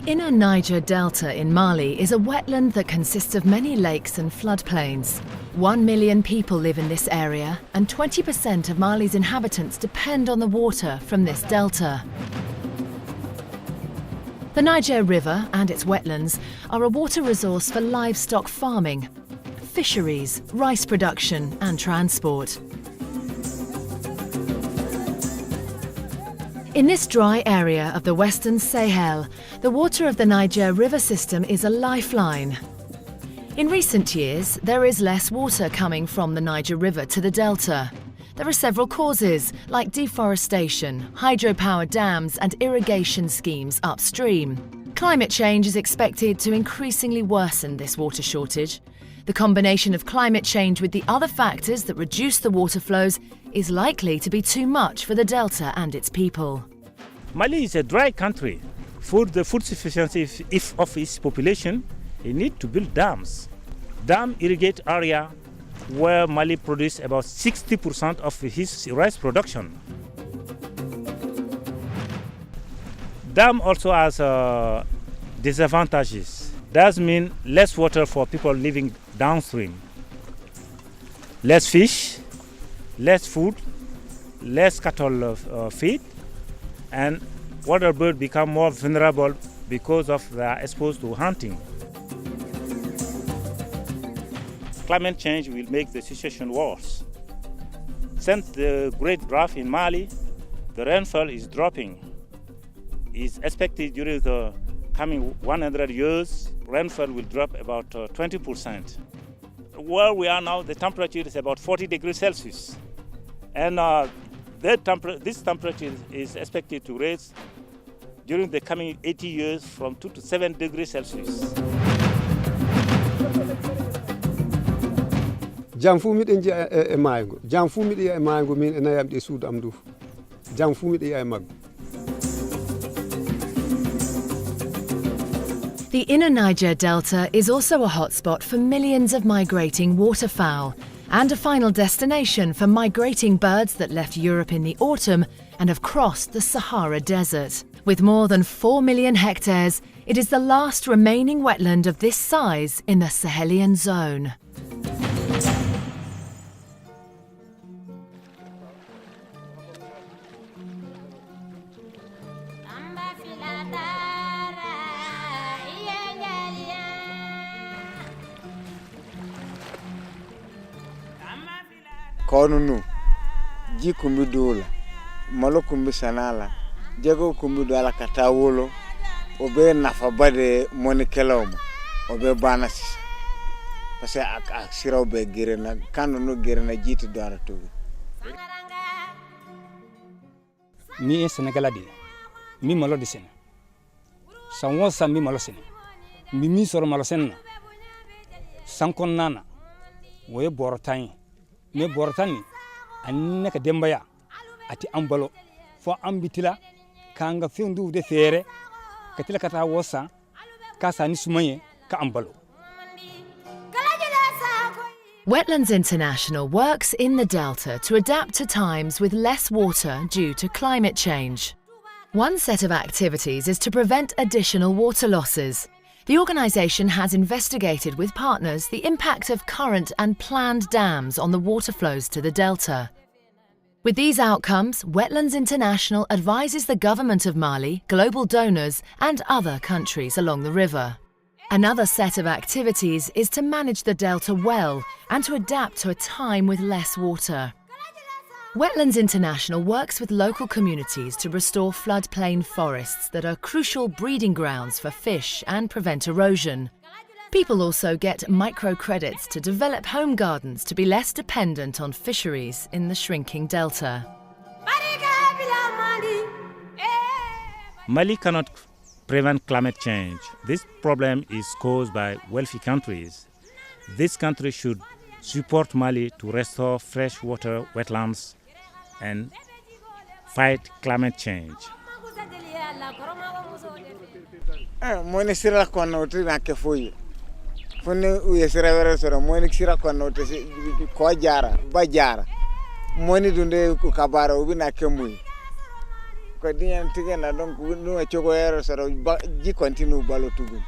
The inner Niger Delta in Mali is a wetland that consists of many lakes and floodplains. 1 million people live in this area, and 20% of Mali's inhabitants depend on the water from this delta. The Niger River and its wetlands are a water resource for livestock farming, fisheries, rice production and transport. In this dry area of the Western Sahel, the water of the Niger River system is a lifeline. In recent years, there is less water coming from the Niger River to the delta. There are several causes, like deforestation, hydropower dams and irrigation schemes upstream. Climate change is expected to increasingly worsen this water shortage. The combination of climate change with the other factors that reduce the water flows is likely to be too much for the delta and its people. Mali is a dry country. For the food sufficiency of its population, it needs to build dams. Dam irrigate area where Mali produces about 60% of its rice production. Dam also has disadvantages. Does mean less water for people living downstream. Less fish, less food, less cattle feed, and water birds become more vulnerable because of they are exposed to hunting. Climate change will make the situation worse. Since the great drought in Mali, the rainfall is dropping. It's expected during the coming 100 years, rainfall will drop about 20%. Where we are now, the temperature is about 40 degrees Celsius. And this temperature is expected to rise during the coming 80 years from 2 to 7 degrees Celsius. Jam fu mi den e mayngo jam fu mi e mayngo min enayam de suudu am duf jam fu mi e mag. The inner Niger Delta is also a hotspot for millions of migrating waterfowl and a final destination for migrating birds that left Europe in the autumn and have crossed the Sahara Desert. With more than 4 million hectares, it is the last remaining wetland of this size in the Sahelian zone. Konunu ji kumbi dola malo kumbi sanala jago kumbi dola katawolo obe nafa bade moni kelawma obe bana sisa parce que siraw be girena kanunu girena jiti dara to mi Senegalade mi malo de sen sanwo sam mi malo sen mi soro malo sen sankon nana woye borotan ne bortani anne ka dembaya ati ambalo fo ambitila kanga findu de fere katila kata wosa kasa ni sumaye ka ambalo. Wetlands International works in the Delta to adapt to times with less water due to climate change. One set of activities is to prevent additional water losses. The organisation has investigated with partners the impact of current and planned dams on the water flows to the delta. With these outcomes, Wetlands International advises the government of Mali, global donors and other countries along the river. Another set of activities is to manage the delta well and to adapt to a time with less water. Wetlands International works with local communities to restore floodplain forests that are crucial breeding grounds for fish and prevent erosion. People also get microcredits to develop home gardens to be less dependent on fisheries in the shrinking delta. Mali cannot prevent climate change. This problem is caused by wealthy countries. This country should support Mali to restore freshwater wetlands and fight climate change. Moni sira kono tina ke foyi. Fone uye sira wera sira moni sira kono te ko jara ba jara. Moni dunde ku kabara ubi na ke muy. ko diyan tigena donc no chogo ero soro ji continue balo tugun